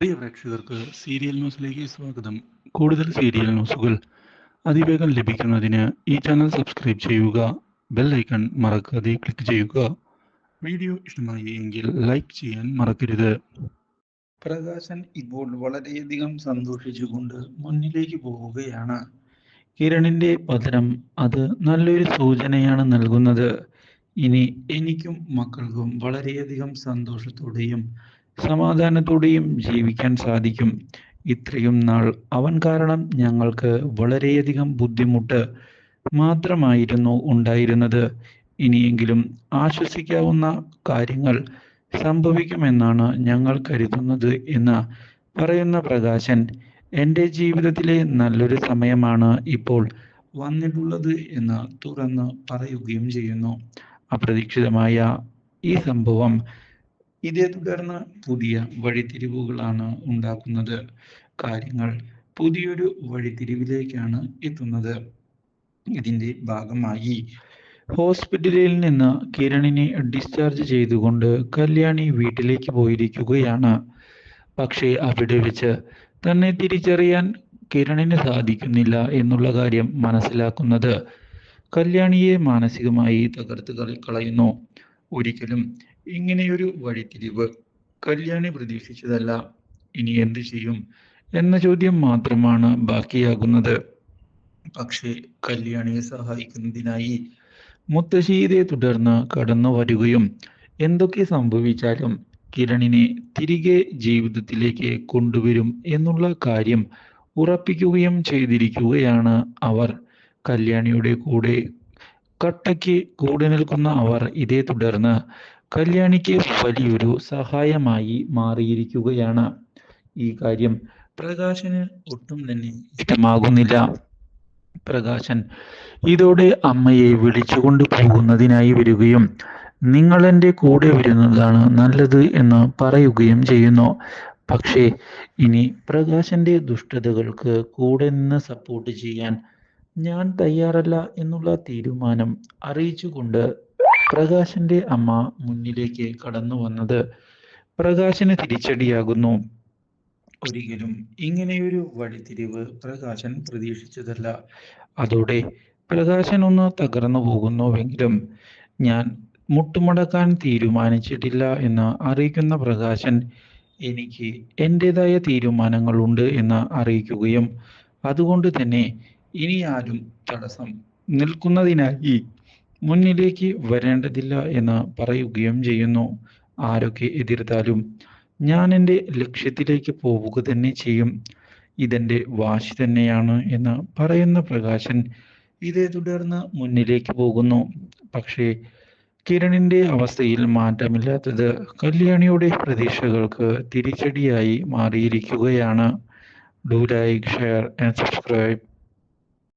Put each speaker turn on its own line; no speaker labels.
പ്രിയ പ്രേക്ഷകർക്ക് സീരിയൽ ന്യൂസിലേക്ക് സ്വാഗതം. കൂടുതൽ സീരിയൽ ന്യൂസുകൾ അതിവേഗം ലഭിക്കുന്നതിന് ഈ ചാനൽ സബ്സ്ക്രൈബ് ചെയ്യുക. ബെൽ ഐക്കൺ മറക്കാതെ ക്ലിക്ക് ചെയ്യുക. വീഡിയോ ഇഷ്ടമായി എങ്കിൽ ലൈക്ക് ചെയ്യാൻ മറക്കരുത്. പ്രകാശൻ ഇപ്പോൾ വളരെയധികം സന്തോഷിച്ചുകൊണ്ട് മുന്നിലേക്ക് പോവുകയാണ്. കിരണിന്റെ പതനം അത് നല്ലൊരു സൂചനയാണ് നൽകുന്നത്. ഇനി എനിക്കും മക്കൾക്കും വളരെയധികം സന്തോഷത്തോടെയും സമാധാനത്തോടെയും ജീവിക്കാൻ സാധിക്കും. ഇത്രയും നാൾ അവൻ കാരണം ഞങ്ങൾക്ക് വളരെയധികം ബുദ്ധിമുട്ട് മാത്രമായിരുന്നു ഉണ്ടായിരുന്നത്. ഇനിയെങ്കിലും ആശ്വസിക്കാവുന്ന കാര്യങ്ങൾ സംഭവിക്കുമെന്നാണ് ഞങ്ങൾ കരുതുന്നത് എന്ന് പറയുന്ന പ്രകാശൻ, എൻ്റെ ജീവിതത്തിലെ നല്ലൊരു സമയമാണ് ഇപ്പോൾ വന്നിട്ടുള്ളത് എന്ന് തുറന്ന് പറയുകയും ചെയ്യുന്നു. അപ്രതീക്ഷിതമായ ഈ സംഭവം ഇതേ തുടർന്ന് പുതിയ വഴിത്തിരിവുകളാണ് ഉണ്ടാക്കുന്നത്. കാര്യങ്ങൾ പുതിയൊരു വഴിത്തിരിവിലേക്കാണ് എത്തുന്നത്. ഇതിന്റെ ഭാഗമായി ഹോസ്പിറ്റലിൽ നിന്ന് കിരണിനെ ഡിസ്ചാർജ് ചെയ്തുകൊണ്ട് കല്യാണി വീട്ടിലേക്ക് പോയിരിക്കുകയാണ്. പക്ഷേ അവിടെ വെച്ച് തന്നെ തിരിച്ചറിയാൻ കിരണിന് സാധിക്കുന്നില്ല എന്നുള്ള കാര്യം മനസ്സിലാക്കുന്നത് കല്യാണിയെ മാനസികമായി തകർത്ത് കളയുന്നു. ഒരിക്കലും ഇങ്ങനെയൊരു വഴിത്തിരിവ് കല്യാണി പ്രതീക്ഷിച്ചതല്ല. ഇനി എന്ത് ചെയ്യും എന്ന ചോദ്യം മാത്രമാണ് ബാക്കിയാകുന്നത്. പക്ഷേ കല്യാണിയെ സഹായിക്കുന്നതിനായി മുത്തശ്ശി ഇതേ തുടർന്ന് കടന്നു വരികയും എന്തൊക്കെ സംഭവിച്ചാലും കിരണിനെ തിരികെ ജീവിതത്തിലേക്ക് കൊണ്ടുവരും എന്നുള്ള കാര്യം ഉറപ്പിക്കുകയും ചെയ്തിരിക്കുകയാണ് അവർ. കല്യാണിയുടെ കൂടെ കട്ടയ്ക്ക് കൂടെ നിൽക്കുന്ന അവർ ഇതേ തുടർന്ന് കല്യാണിക്ക് വലിയൊരു സഹായമായി മാറിയിരിക്കുകയാണ്. ഈ കാര്യം പ്രകാശന് ഒട്ടും തന്നെ ഇഷ്ടമാകുന്നില്ല. പ്രകാശൻ ഇതോടെ അമ്മയെ വിളിച്ചുകൊണ്ട് പോകുന്നതിനായി വരികയും നിങ്ങൾ എൻ്റെ കൂടെ വരുന്നതാണ് നല്ലത് എന്ന് പറയുകയും ചെയ്യുന്നു. പക്ഷേ ഇനി പ്രകാശന്റെ ദുഷ്ടതകൾക്ക് കൂടെ നിന്ന് സപ്പോർട്ട് ചെയ്യാൻ ഞാൻ തയ്യാറല്ല എന്നുള്ള തീരുമാനം അറിയിച്ചുകൊണ്ട് പ്രകാശന്റെ അമ്മ മുന്നിലേക്ക് കടന്നു വന്നത് പ്രകാശന് തിരിച്ചടിയാകുന്നു. ഒരിക്കലും ഇങ്ങനെയൊരു വഴിത്തിരിവ് പ്രകാശൻ പ്രതീക്ഷിച്ചതല്ല. അതോടെ പ്രകാശൻ ഒന്ന് തകർന്നു പോകുന്നുവെങ്കിലും ഞാൻ മുട്ടുമടക്കാൻ തീരുമാനിച്ചിട്ടില്ല എന്ന് അറിയിക്കുന്ന പ്രകാശൻ, എനിക്ക് എൻ്റെതായ തീരുമാനങ്ങളുണ്ട് എന്ന് അറിയിക്കുകയും അതുകൊണ്ട് തന്നെ ഇനി ആരും തടസ്സം നിൽക്കുന്നതിനായി മുന്നിലേക്ക് വരേണ്ടതില്ല എന്ന് പറയുകയും ചെയ്യുന്നു. ആരൊക്കെ എതിർത്താലും ഞാൻ എൻ്റെ ലക്ഷ്യത്തിലേക്ക് പോവുക തന്നെ ചെയ്യും. ഇതെൻ്റെ വാശി തന്നെയാണ് എന്ന് പറയുന്ന പ്രകാശൻ ഇതേ തുടർന്ന് മുന്നിലേക്ക് പോകുന്നു. പക്ഷേ കിരണിന്റെ അവസ്ഥയിൽ മാറ്റമില്ലാത്തത് കല്യാണിയുടെ പ്രതീക്ഷകൾക്ക് തിരിച്ചടിയായി മാറിയിരിക്കുകയാണ്. Do like, share and subscribe.